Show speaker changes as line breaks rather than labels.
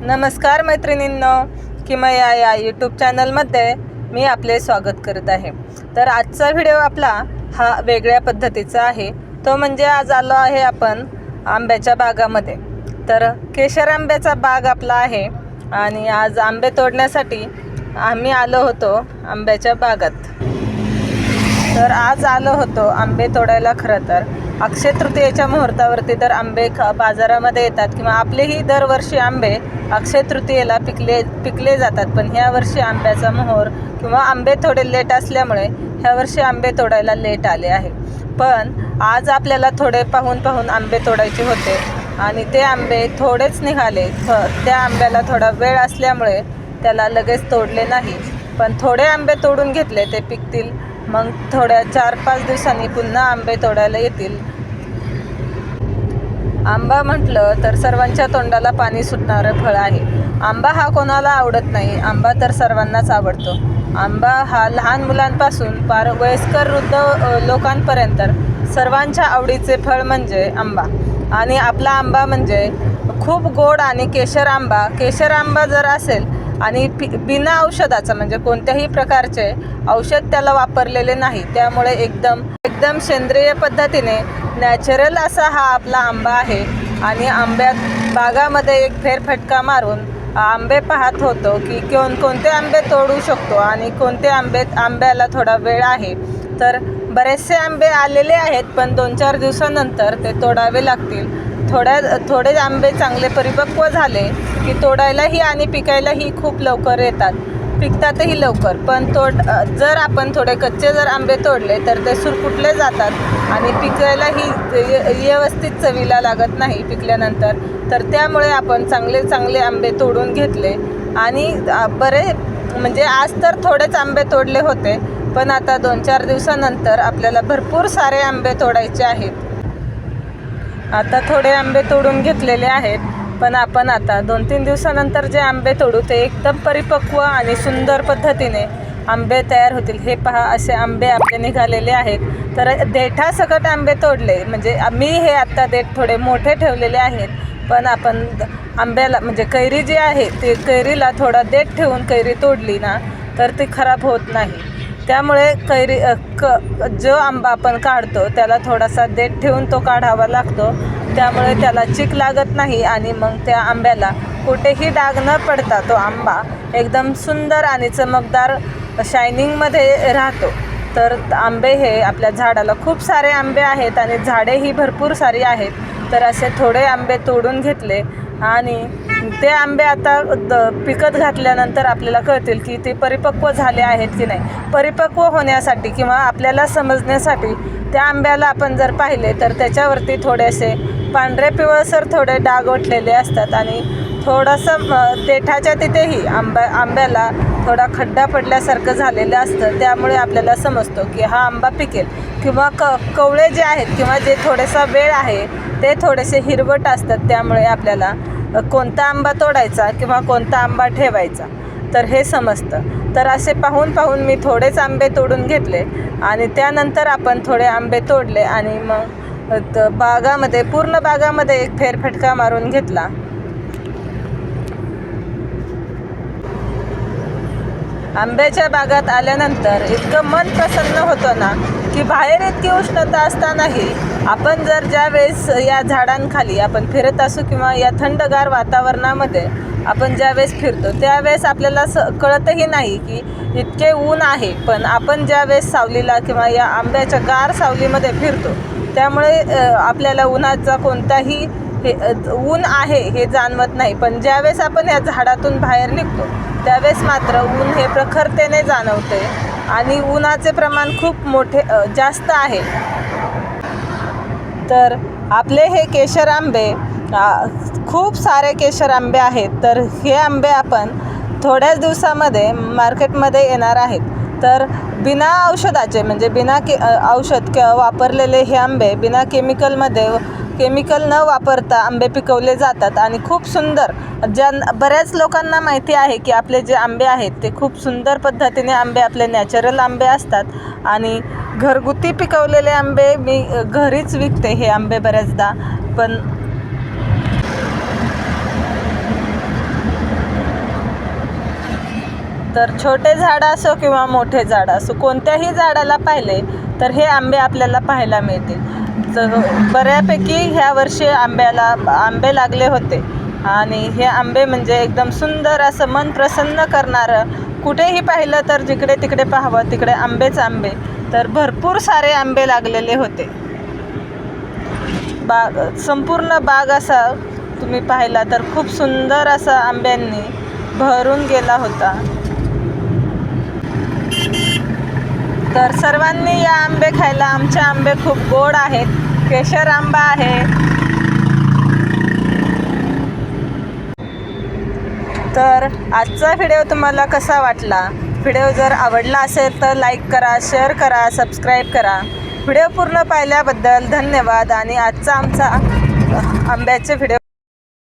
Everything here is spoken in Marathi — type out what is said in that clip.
नमस्कार मैत्रिणींनो, किमया या यूट्यूब चॅनलमध्ये मी आपले स्वागत करत आहे। तर आजचा व्हिडिओ आपला हा वेगळ्या पद्धतीचा आहे। तो म्हणजे आज आलो आहे आपण आंब्याच्या बागामध्ये। तर केशर आंब्याचा बाग आपला आहे आणि आज आंबे तोडण्यासाठी आम्ही आलो होतो आंब्याच्या बागात। तर आज आलो होतो आंबे तोडायला। खरं तर अक्षय तृतीयेच्या मुहूर्तावरती तर आंबे बाजारामध्ये येतात किंवा आपलेही दरवर्षी आंबे अक्षय तृतीयेला पिकले जातात। पण ह्या वर्षी आंब्याचा मोहर किंवा आंबे थोडे लेट असल्यामुळे ह्या वर्षी आंबे तोडायला लेट आले आहे। पण आज आपल्याला थोडे पाहून आंबे तोडायचे होते आणि ते आंबे थोडेच निघाले। त्या आंब्याला थोडा वेळ असल्यामुळे त्याला लगेच तोडले नाही, पण थोडे आंबे तोडून घेतले। ते पिकतील, मग थोड्या 4-5 दिवसांनी पुन्हा आंबे तोडायला येतील। आंबा म्हटलं तर सर्वांच्या तोंडाला पाणी सुटणारं फळ आहे। आंबा हा कोणाला आवडत नाही, आंबा तर सर्वांनाच आवडतो। आंबा हा लहान मुलांपासून पार वयस्कर वृद्ध लोकांपर्यंत सर्वांच्या आवडीचे फळ म्हणजे आंबा। आणि आपला आंबा म्हणजे खूप गोड आणि केशर आंबा जर असेल आणि बिना औषधाचं म्हणजे कोणत्याही प्रकारचे औषध त्याला वापरलेले नाही, त्यामुळे एकदम सेंद्रिय पद्धतीने नॅचरल असा हा आपला आंबा आहे। आणि आंब्यात बागामध्ये एक फेरफटका मारून आंबे पाहत होतो की कोणते आंबे तोडू शकतो आणि कोणते आंब्याला थोडा वेळ आहे। तर बरेचसे आंबे आलेले आहेत, पण 2-4 दिवसानंतर ते तोडावे लागतील। थोडे आंबे चांगले परिपक्व झाले की तोडायलाही आणि पिकायलाही खूप लवकर येतात, पिकतातही लवकर। पण जर आपण थोडे कच्चे जर आंबे तोडले तर ते सुरकुटले जातात आणि पिकायलाही व्यवस्थित चवीला लागत नाही पिकल्यानंतर। तर त्यामुळे आपण चांगले आंबे तोडून घेतले आणि म्हणजे आज तर थोडेच आंबे तोडले होते, पण आता 2-4 दिवसानंतर आपल्याला भरपूर सारे आंबे तोडायचे आहेत। आता थोडे आंबे तोडून घेतलेले आहेत, पण आपण आता 2-3 दिवसानंतर जे आंबे तोडू ते एकदम परिपक्व आणि सुंदर पद्धतीने आंबे तयार होतील। हे पहा, असे आंबे आपले निघालेले आहेत। तर देठासकट आंबे तोडले, म्हणजे मी हे आत्ता देठ थोडे मोठे ठेवलेले आहेत, पण आपण आंब्याला म्हणजे कैरी जी आहे ती कैरीला थोडा देठ ठेवून कैरी तोडली ना तर ती खराब होत नाही। त्यामुळे जो आंबा आपण काढतो त्याला थोडासा देठ ठेवून तो काढावा लागतो, त्यामुळे त्याला चिक लागत नाही आणि मग त्या आंब्याला कुठेही डाग न पडता तो आंबा एकदम सुंदर आणि चमकदार शायनिंगमध्ये राहतो। तर आंबे हे आपल्या झाडाला खूप सारे आंबे आहेत आणि झाडेही भरपूर सारी आहेत। तर असे थोडे आंबे तोडून घेतले आणि ते आंबे आता पिकत घातल्यानंतर आपल्याला कळतील की ते परिपक्व झाले आहेत की नाही। परिपक्व होण्यासाठी किंवा आपल्याला समजण्यासाठी त्या आंब्याला आपण जर पाहिले तर त्याच्यावरती थोडेसे पांढरे पिवळसर थोडे डाग उठलेले असतात आणि थोडंसं देठाच्या तिथेही आंब्याला थोडा खड्डा पडल्यासारखं झालेलं असतं। त्यामुळे आपल्याला समजतो की हा आंबा पिकेल। किंवा कवळे जे आहेत किंवा जे थोडासा वेळ आहे ते थोडेसे हिरवट असतात, त्यामुळे आपल्याला कोणता आंबा तोडायचा किंवा कोणता आंबा ठेवायचा तर हे समजतं। तर असे पाहून मी थोडेच आंबे तोडून घेतले आणि त्यानंतर आपण थोडे आंबे तोडले आणि मग पूर्ण बागामध्ये एक फेरफटका मारून घेतला। आंब्याच्या बागात आल्यानंतर इतकं मन प्रसन्न होतं ना की बाहेर इतकी उष्णता असतानाही आपण जर ज्यावेळेस या झाडांखाली आपण फिरत असू किंवा या थंडगार वातावरणामध्ये आपण ज्यावेळेस फिरतो त्यावेळेस आपल्याला कळतही नाही की इतके ऊन आहे। पण आपण ज्यावेळेस सावलीला किंवा या आंब्याच्या गार सावलीमध्ये फिरतो त्यामुळे आपल्याला उन्हाचा कोणताही ऊन आहे हे जाणवत नाही। पण ज्यावेळेस आपण या झाडातून बाहेर निघतो त्यावेळेस मात्र ऊन हे प्रखरतेने जाणवते आणि उन्हाचे प्रमाण खूप जास्त आहे। तर आपले हे केशर आंबे खूप सारे केशर आंबे आहेत। तर हे आंबे आपण थोड्याच दिवसामध्ये मार्केटमध्ये येणार आहेत। तर बिना औषधाचे म्हणजे बिना औषध वापरलेले हे आंबे बिना केमिकल न वापरता आंबे पिकवले जातात आणि खूप सुंदर बऱ्याच लोकांना माहिती आहे की आपले जे आंबे आहेत ते खूप सुंदर पद्धतीने आपले नॅचरल आंबे असतात आणि घरगुती पिकवलेले आंबे मी घरीच विकते हे आंबे बऱ्याचदा। पण तर छोटे झाड असो किंवा मोठे झाड असो, कोणत्याही झाडाला पाहिले तर हे आंबे आपल्याला पाहायला मिळतील. तर बऱ्यापैकी ह्या वर्षी आंबे लागले होते आणि हे आंबे म्हणजे एकदम सुंदर असं मन प्रसन्न करणारं, कुठेही पाहिलं तर जिकडे तिकडे पाहावं तिकडे आंबेच आंबे. तर भरपूर सारे आंबे लागलेले होते. संपूर्ण बाग असा तुम्ही पाहिला तर खूप सुंदर असा आंब्यांनी भरून गेला होता. तर सर्वांनी या आंबे खायला. आमचे आंबे खूप गोड आहेत, केशर आंबा आहे. तर आजचा व्हिडिओ तुम्हाला कसा वाटला? व्हिडिओ जर आवडला असेल तर लाईक करा, शेअर करा, सबस्क्राईब करा. व्हिडिओ पूर्ण पाहिल्याबद्दल धन्यवाद. आणि आजचा आमचा आंब्याचे व्हिडिओ